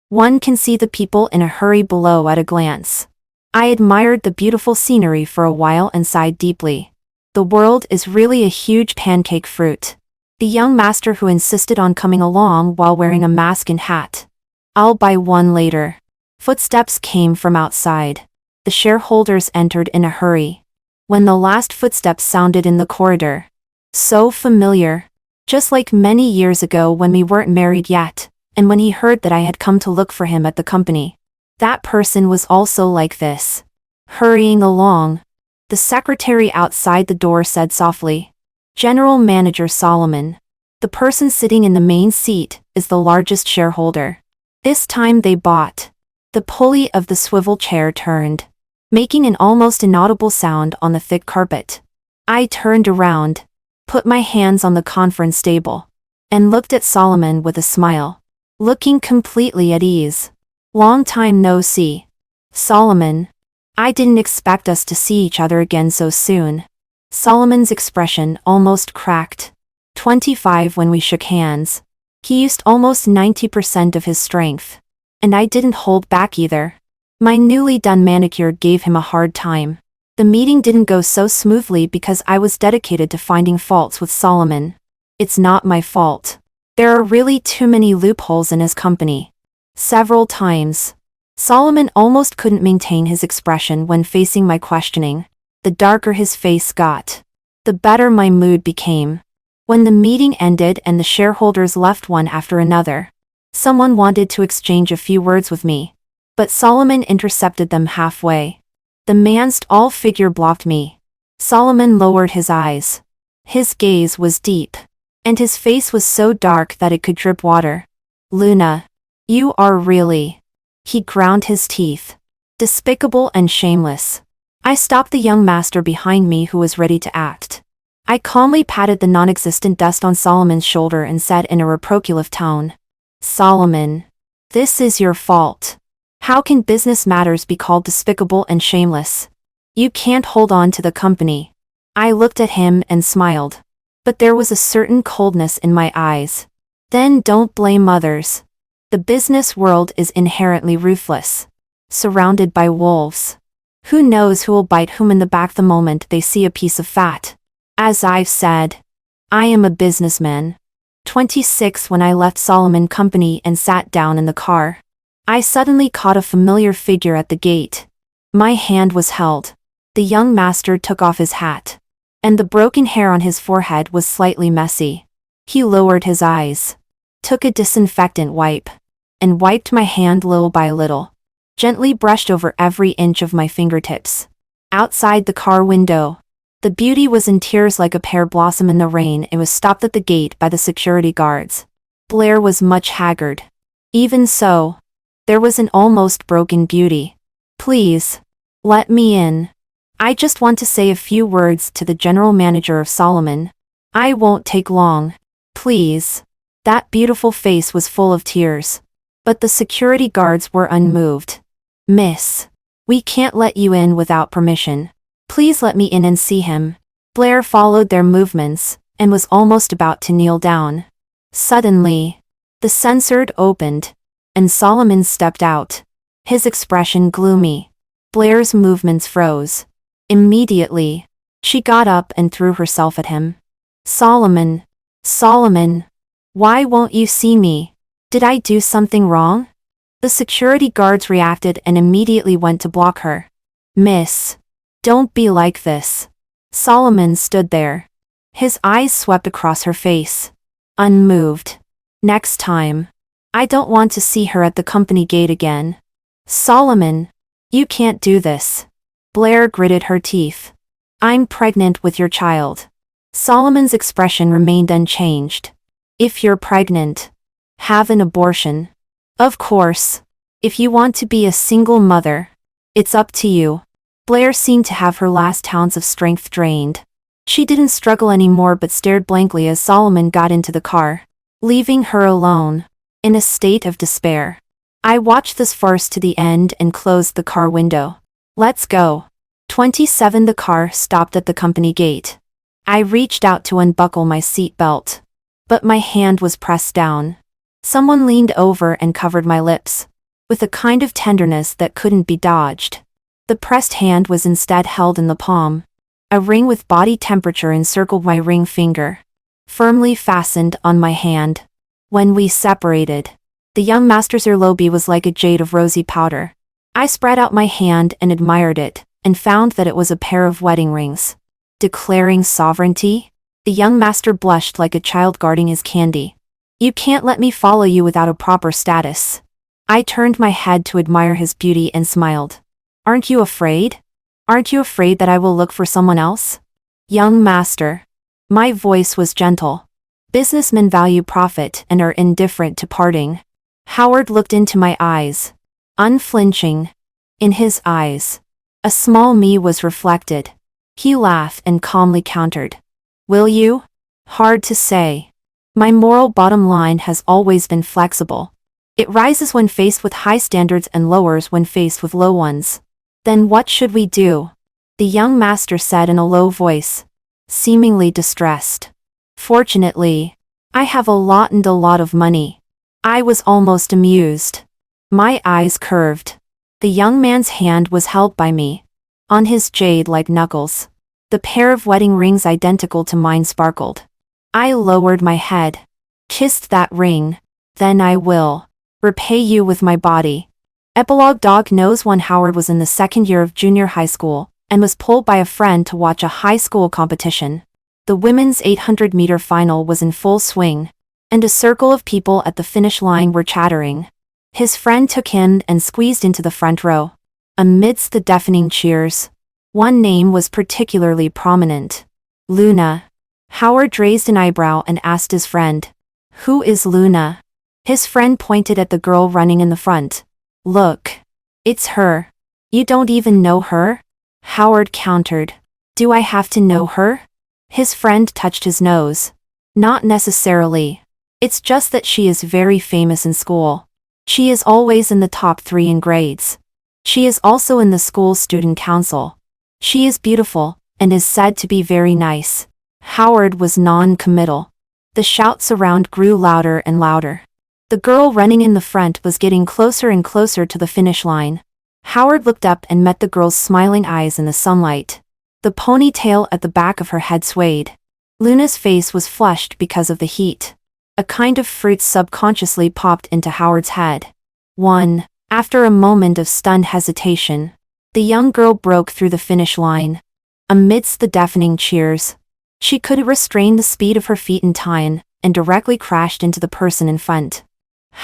one can see the people in a hurry below at a glance. I admired the beautiful scenery for a while and sighed deeply. The world is really a huge pancake fruit. The young master who insisted on coming along while wearing a mask and hat. I'll buy one later. Footsteps came from outside. The shareholders entered in a hurry. when the last footsteps sounded in the corridor. So familiar. Just like many years ago when we weren't married yet, and when he heard that I had come to look for him at the company. That person was also like this. Hurrying along. The secretary outside the door said softly, "General Manager Solomon. The person sitting in the main seat is the largest shareholder. This time they bought." The pulley of the swivel chair turned, making an almost inaudible sound on the thick carpet. I turned around, put my hands on the conference table, and looked at Solomon with a smile, looking completely at ease. "Long time no see. Solomon. I didn't expect us to see each other again so soon." Solomon's expression almost cracked. 25 when we shook hands. He used almost 90% of his strength. And I didn't hold back either. My newly done manicure gave him a hard time. The meeting didn't go so smoothly because I was dedicated to finding faults with Solomon. It's not my fault. There are really too many loopholes in his company. Several times. Solomon almost couldn't maintain his expression when facing my questioning. The darker his face got, the better my mood became. When the meeting ended and the shareholders left one after another, someone wanted to exchange a few words with me, but Solomon intercepted them halfway. The man's tall figure blocked me. Solomon lowered his eyes. His gaze was deep, and his face was so dark that it could drip water. "Luna, you are really..." He ground his teeth. "Despicable and shameless." I stopped the young master behind me who was ready to act. I calmly patted the non-existent dust on Solomon's shoulder and said in a reprobative tone, "Solomon, this is your fault. How can business matters be called despicable and shameless? You can't hold on to the company." I looked at him and smiled, but there was a certain coldness in my eyes. "Then don't blame others. The business world is inherently ruthless, surrounded by wolves. Who knows who will bite whom in the back the moment they see a piece of fat? As I've said, I am a businessman." 26 When I left Solomon Company and sat down in the car, I suddenly caught a familiar figure at the gate. My hand was held. The young master took off his hat, and the broken hair on his forehead was slightly messy. He lowered his eyes, took a disinfectant wipe, and wiped my hand little by little, gently brushed over every inch of my fingertips. Outside the car window, the beauty was in tears like a pear blossom in the rain. It was stopped at the gate by the security guards. Blair was much haggard. Even so, there was an almost broken beauty. "Please, let me in. I just want to say a few words to the general manager of Solomon. I won't take long. Please." That beautiful face was full of tears. But the security guards were unmoved. "Miss, we can't let you in without permission. Please let me in and see him." Blair followed their movements, and was almost about to kneel down. Suddenly, the censored opened, and Solomon stepped out. His expression gloomy. Blair's movements froze. Immediately, she got up and threw herself at him. "Solomon! Solomon! Why won't you see me? Did I do something wrong?" The security guards reacted and immediately went to block her. "Miss, don't be like this." Solomon stood there. His eyes swept across her face, unmoved. "Next time, I don't want to see her at the company gate again." "Solomon, you can't do this." Blair gritted her teeth. "I'm pregnant with your child." Solomon's expression remained unchanged. "If you're pregnant, have an abortion. Of course. If you want to be a single mother, it's up to you." Blair seemed to have her last ounce of strength drained. She didn't struggle anymore but stared blankly as Solomon got into the car, leaving her alone, in a state of despair. I watched this farce to the end and closed the car window. "Let's go." 27 The car stopped at the company gate. I reached out to unbuckle my seat belt, but my hand was pressed down. Someone leaned over and covered my lips, with a kind of tenderness that couldn't be dodged. The pressed hand was instead held in the palm. A ring with body temperature encircled my ring finger, firmly fastened on my hand. When we separated, the young master's earlobe was like a jade of rosy powder. I spread out my hand and admired it, and found that it was a pair of wedding rings. Declaring sovereignty? The young master blushed like a child guarding his candy. You can't let me follow you without a proper status. I turned my head to admire his beauty and smiled. Aren't you afraid? Aren't you afraid that I will look for someone else? Young master. My voice was gentle. Businessmen value profit and are indifferent to parting. Howard looked into my eyes. Unflinching. In his eyes, a small me was reflected. He laughed and calmly countered. Will you? Hard to say. My moral bottom line has always been flexible. It rises when faced with high standards and lowers when faced with low ones. Then what should we do? The young master said in a low voice, seemingly distressed. Fortunately, I have a lot of money. I was almost amused. My eyes curved. The young man's hand was held by me. On his jade-like knuckles, the pair of wedding rings identical to mine sparkled. I lowered my head. Kissed that ring. Then I will repay you with my body. Epilogue. Dog knows when Howard was in the second year of junior high school, and was pulled by a friend to watch a high school competition. The women's 800-meter final was in full swing, and a circle of people at the finish line were chattering. His friend took him and squeezed into the front row. Amidst the deafening cheers, one name was particularly prominent. Luna. Howard raised an eyebrow and asked his friend, "Who is Luna?" His friend pointed at the girl running in the front. "Look. It's her. You don't even know her?" Howard countered. "Do I have to know her?" His friend touched his nose. "Not necessarily. It's just that she is very famous in school. She is always in the top 3 in grades. She is also in the school student council. She is beautiful, and is said to be very nice." Howard was non-committal. The shouts around grew louder and louder. The girl running in the front was getting closer and closer to the finish line. Howard looked up and met the girl's smiling eyes in the sunlight. The ponytail at the back of her head swayed. Luna's face was flushed because of the heat. A kind of fruit subconsciously popped into Howard's head. After a moment of stunned hesitation, the young girl broke through the finish line. Amidst the deafening cheers, she couldn't restrain the speed of her feet in time, and directly crashed into the person in front.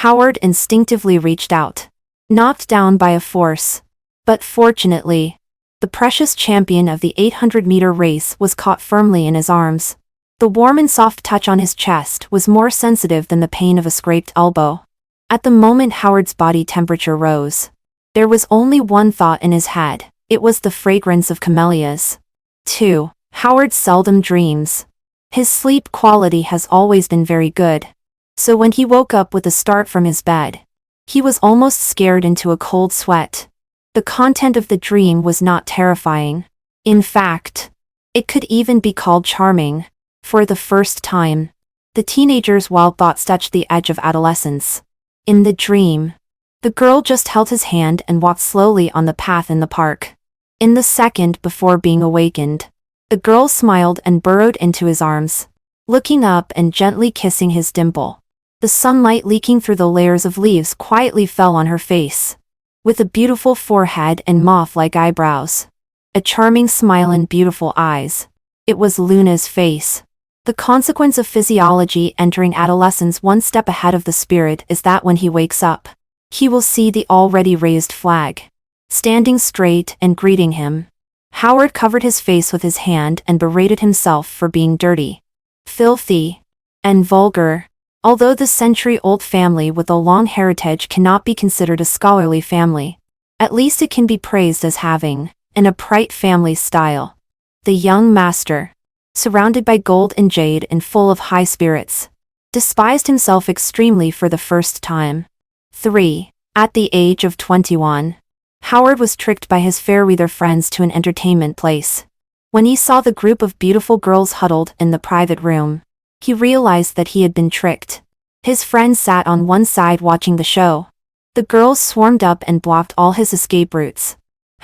Howard instinctively reached out, knocked down by a force. But fortunately, the precious champion of the 800-meter race was caught firmly in his arms. The warm and soft touch on his chest was more sensitive than the pain of a scraped elbow. At the moment Howard's body temperature rose, there was only one thought in his head. It was the fragrance of camellias. 2. Howard seldom dreams. His sleep quality has always been very good. So when he woke up with a start from his bed, he was almost scared into a cold sweat. The content of the dream was not terrifying. In fact, it could even be called charming. For the first time, the teenager's wild thoughts touched the edge of adolescence. In the dream, the girl just held his hand and walked slowly on the path in the park. In the second before being awakened, the girl smiled and burrowed into his arms, looking up and gently kissing his dimple. The sunlight leaking through the layers of leaves quietly fell on her face. With a beautiful forehead and moth-like eyebrows, a charming smile and beautiful eyes, it was Luna's face. The consequence of physiology entering adolescence one step ahead of the spirit is that when he wakes up, he will see the already raised flag, standing straight and greeting him. Howard covered his face with his hand and berated himself for being dirty, filthy, and vulgar. Although the century-old family with a long heritage cannot be considered a scholarly family, at least it can be praised as having an upright family style. The young master, surrounded by gold and jade and full of high spirits, despised himself extremely for the first time. 3. At the age of 21, Howard was tricked by his fair-weather friends to an entertainment place. When he saw the group of beautiful girls huddled in the private room, he realized that he had been tricked. His friends sat on one side watching the show. The girls swarmed up and blocked all his escape routes.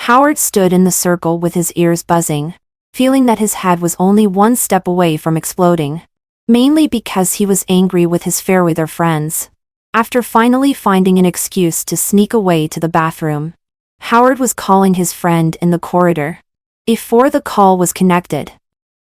Howard stood in the circle with his ears buzzing, feeling that his head was only one step away from exploding, mainly because he was angry with his fair-weather friends. After finally finding an excuse to sneak away to the bathroom, Howard was calling his friend in the corridor. Before the call was connected,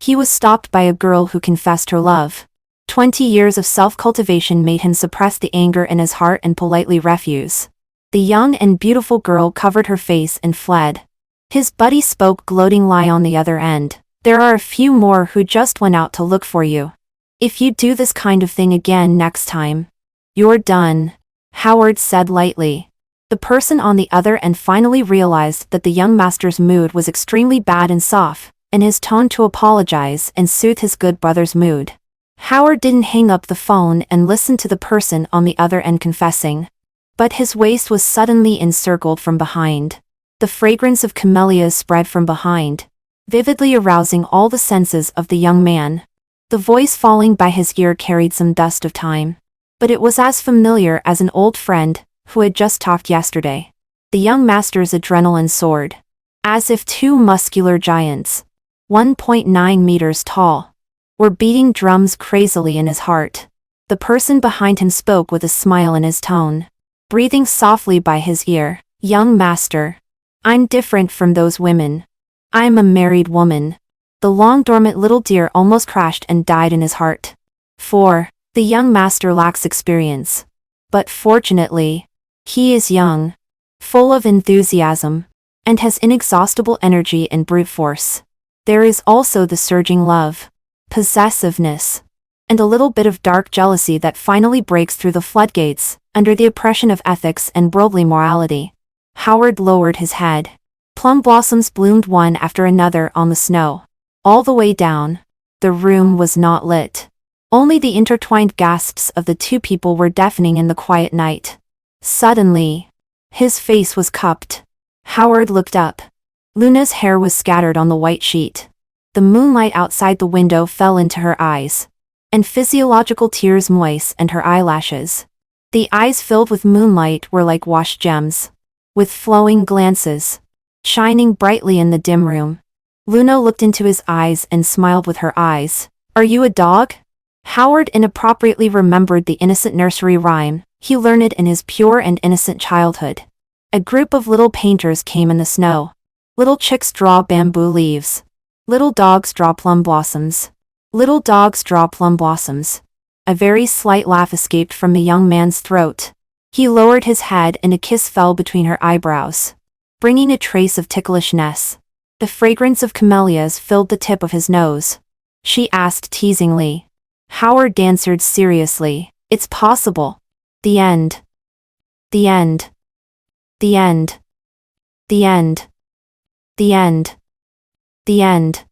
he was stopped by a girl who confessed her love. 20 years of self-cultivation made him suppress the anger in his heart and politely refuse. The young and beautiful girl covered her face and fled. His buddy spoke gloating lie on the other end. There are a few more who just went out to look for you. If you do this kind of thing again next time, you're done, Howard said lightly. The person on the other end finally realized that the young master's mood was extremely bad and soft, and his tone to apologize and soothe his good brother's mood. Howard didn't hang up the phone and listen to the person on the other end confessing. But his waist was suddenly encircled from behind. The fragrance of camellias spread from behind, vividly arousing all the senses of the young man. The voice falling by his ear carried some dust of time. But it was as familiar as an old friend who had just talked yesterday. The young master's adrenaline soared, as if two muscular giants, 1.9 meters tall, were beating drums crazily in his heart. The person behind him spoke with a smile in his tone, breathing softly by his ear. Young master, I'm different from those women. I'm a married woman. The long-dormant little deer almost crashed and died in his heart. 4. The young master lacks experience. But fortunately, he is young, full of enthusiasm, and has inexhaustible energy and brute force. There is also the surging love, possessiveness, and a little bit of dark jealousy that finally breaks through the floodgates, under the oppression of ethics and worldly morality. Howard lowered his head. Plum blossoms bloomed one after another on the snow. All the way down, the room was not lit. Only the intertwined gasps of the two people were deafening in the quiet night. Suddenly, his face was cupped. Howard looked up. Luna's hair was scattered on the white sheet. The moonlight outside the window fell into her eyes, and physiological tears moistened her eyelashes. The eyes filled with moonlight were like washed gems, with flowing glances, shining brightly in the dim room. Luna looked into his eyes and smiled with her eyes. Are you a dog? Howard inappropriately remembered the innocent nursery rhyme he learned in his pure and innocent childhood. A group of little painters came in the snow. Little chicks draw bamboo leaves. Little dogs draw plum blossoms. Little dogs draw plum blossoms. A very slight laugh escaped from the young man's throat. He lowered his head and a kiss fell between her eyebrows, bringing a trace of ticklishness. The fragrance of camellias filled the tip of his nose. She asked teasingly. Howard answered seriously. It's possible. The end. The end. The end. The end. The end. The end.